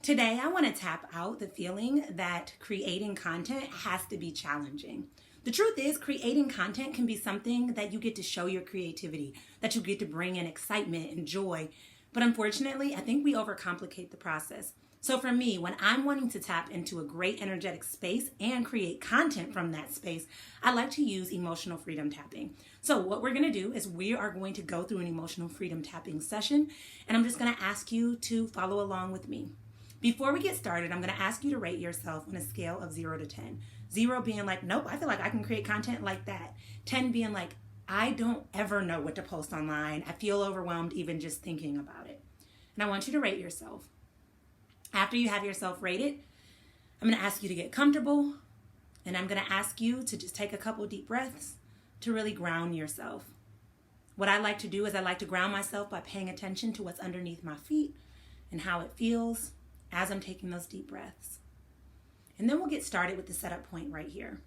Today, I want to tap out the feeling that creating content has to be challenging. The truth is, creating content can be something that you get to show your creativity, that you get to bring in excitement and joy. But unfortunately, I think we overcomplicate the process. So for me, when I'm wanting to tap into a great energetic space and create content from that space, I like to use emotional freedom tapping. So what we're going to do is we are going to go through an emotional freedom tapping session, and I'm just going to ask you to follow along with me. Before we get started, I'm going to ask you to rate yourself on a scale of 0 to 10. 0 being like, nope, I feel like I can create content like that. 10 being like, I don't ever know what to post online. I feel overwhelmed even just thinking about it. And I want you to rate yourself. After you have yourself rated, I'm going to ask you to get comfortable, and I'm going to ask you to just take a couple deep breaths to really ground yourself. What I like to do is I like to ground myself by paying attention to what's underneath my feet and how it feels as I'm taking those deep breaths. And then we'll get started with the setup point right here.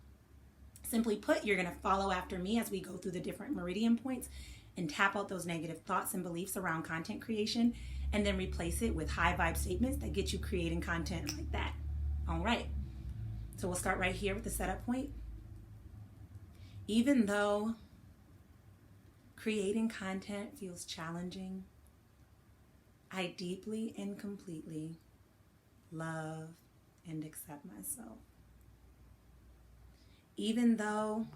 Simply put, you're going to follow after me as we go through the different meridian points and tap out those negative thoughts and beliefs around content creation, and then replace it with high vibe statements that get you creating content like that. All right. So we'll start right here with the setup point. Even though creating content feels challenging, I deeply and completely love and accept myself. Even though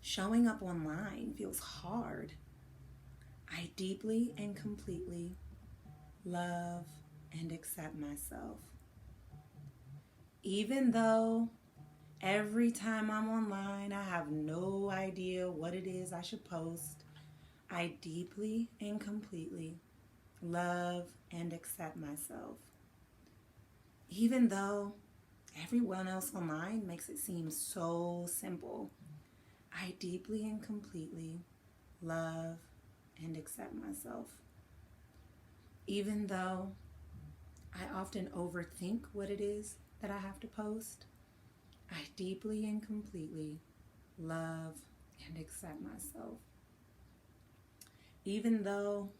showing up online feels hard, I deeply and completely love and accept myself. Even though every time I'm online, I have no idea what it is I should post, I deeply and completely love and accept myself. Even though everyone else online makes it seem so simple, I deeply and completely love and accept myself. Even though I often overthink what it is that I have to post, I deeply and completely love and accept myself. Even though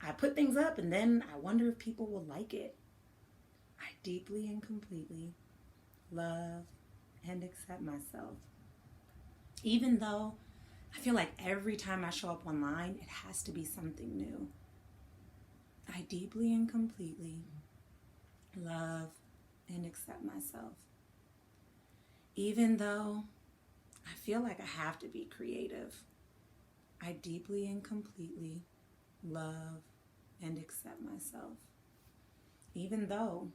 I put things up and then I wonder if people will like it, I deeply and completely love and accept myself. Even though I feel like every time I show up online, it has to be something new, I deeply and completely love and accept myself. Even though I feel like I have to be creative, I deeply and completely love and accept myself. Even though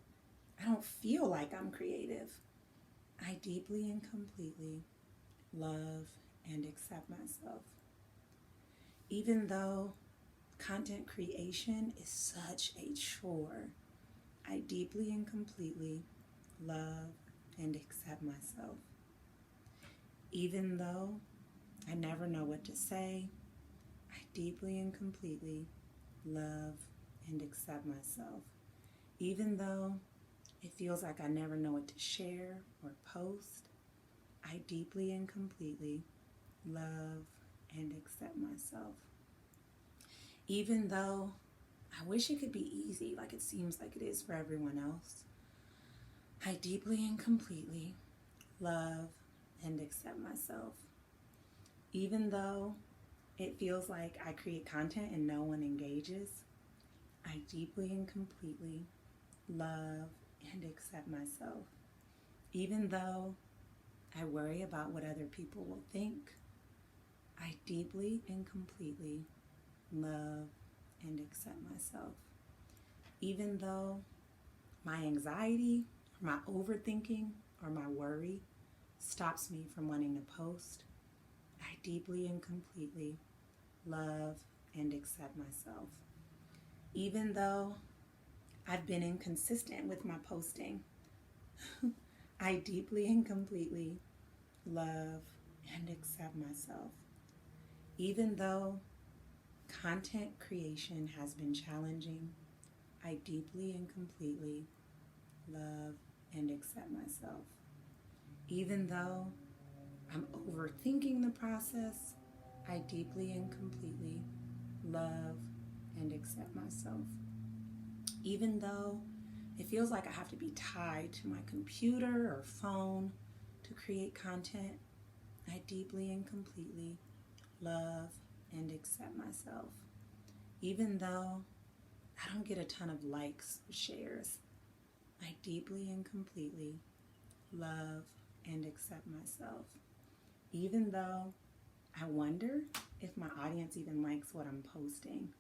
I don't feel like I'm creative, I deeply and completely love and accept myself. Even though content creation is such a chore, I deeply and completely love and accept myself. Even though I never know what to say, I deeply and completely love and accept myself. Even though it feels like I never know what to share or post, I deeply and completely love and accept myself. Even though I wish it could be easy like it seems like it is for everyone else, I deeply and completely love and accept myself. Even though it feels like I create content and no one engages, I deeply and completely love and accept myself. Even though I worry about what other people will think, I deeply and completely love and accept myself. Even though my anxiety, or my overthinking, or my worry stops me from wanting to post, I deeply and completely love and accept myself. Even though I've been inconsistent with my posting, I deeply and completely love and accept myself. Even though content creation has been challenging, I deeply and completely love and accept myself. Even though I'm overthinking the process, I deeply and completely love and accept myself. Even though it feels like I have to be tied to my computer or phone to create content, I deeply and completely love and accept myself. Even though I don't get a ton of likes or shares, I deeply and completely love and accept myself. Even though I wonder if my audience even likes what I'm posting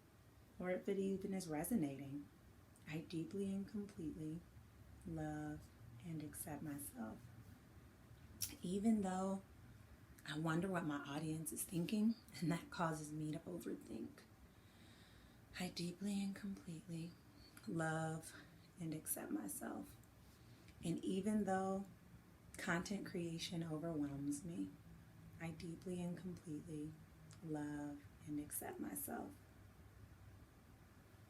or if it even is resonating, I deeply and completely love and accept myself. Even though I wonder what my audience is thinking and that causes me to overthink, I deeply and completely love and accept myself. And even though content creation overwhelms me, I deeply and completely love and accept myself.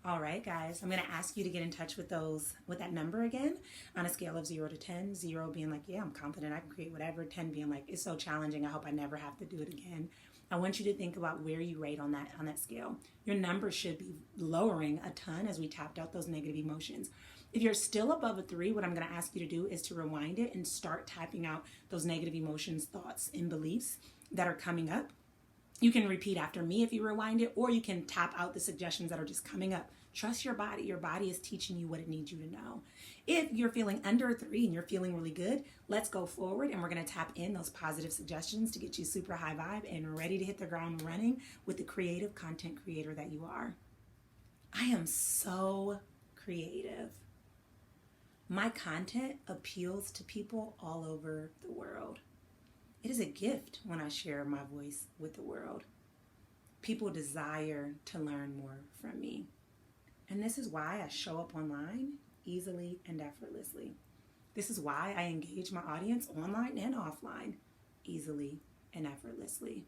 All right, guys, I'm going to ask you to get in touch with that number again on a scale of 0 to 10. 0 being like, yeah, I'm confident I can create whatever. 10 being like, it's so challenging. I hope I never have to do it again. I want you to think about where you rate on that scale. Your number should be lowering a ton as we tapped out those negative emotions. If you're still above a 3, what I'm going to ask you to do is to rewind it and start tapping out those negative emotions, thoughts, and beliefs that are coming up. You can repeat after me if you rewind it, or you can tap out the suggestions that are just coming up. Trust your body. Your body is teaching you what it needs you to know. If you're feeling under a 3 and you're feeling really good, let's go forward and we're going to tap in those positive suggestions to get you super high vibe and ready to hit the ground running with the creative content creator that you are. I am so creative. My content appeals to people all over the world. It is a gift when I share my voice with the world. People desire to learn more from me. And this is why I show up online easily and effortlessly. This is why I engage my audience online and offline easily and effortlessly.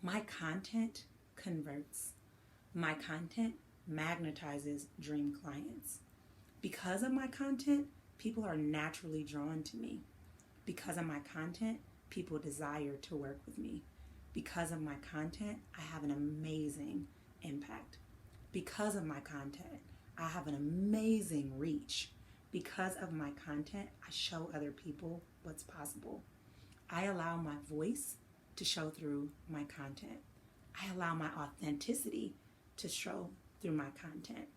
My content converts. My content magnetizes dream clients. Because of my content, people are naturally drawn to me. Because of my content, people desire to work with me. Because of my content, I have an amazing impact. Because of my content, I have an amazing reach. Because of my content, I show other people what's possible. I allow my voice to show through my content. I allow my authenticity to show through my content.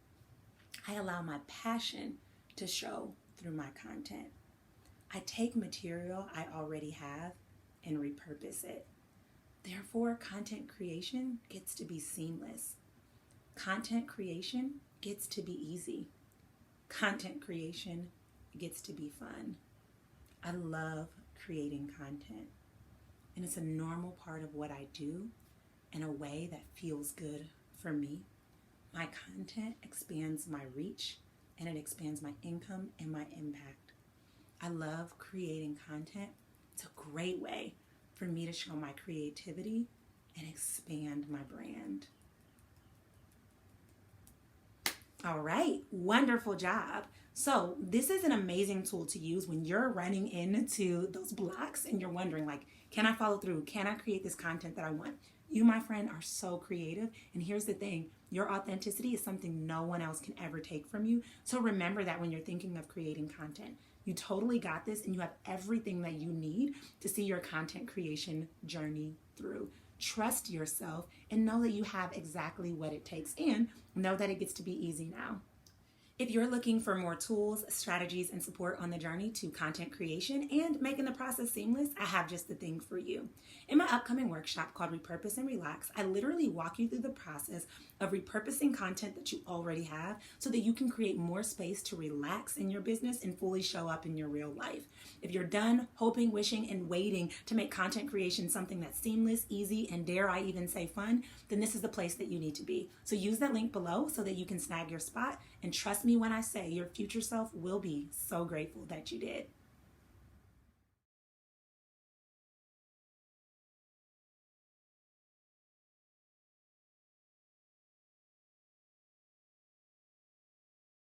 I allow my passion to show through my content. I take material I already have and repurpose it. Therefore, content creation gets to be seamless. Content creation gets to be easy. Content creation gets to be fun. I love creating content, and it's a normal part of what I do in a way that feels good for me. My content expands my reach, and it expands my income and my impact. I love creating content. It's a great way for me to show my creativity and expand my brand. All right, wonderful job. So this is an amazing tool to use when you're running into those blocks and you're wondering, like, can I follow through? Can I create this content that I want? You, my friend, are so creative. And here's the thing, your authenticity is something no one else can ever take from you. So remember that when you're thinking of creating content. You totally got this, and you have everything that you need to see your content creation journey through. Trust yourself and know that you have exactly what it takes, and know that it gets to be easy now. If you're looking for more tools, strategies, and support on the journey to content creation and making the process seamless, I have just the thing for you. In my upcoming workshop called Repurpose and Relax, I literally walk you through the process of repurposing content that you already have so that you can create more space to relax in your business and fully show up in your real life. If you're done hoping, wishing, and waiting to make content creation something that's seamless, easy, and dare I even say fun, then this is the place that you need to be. So use that link below so that you can snag your spot, and trust me when I say your future self will be so grateful that you did.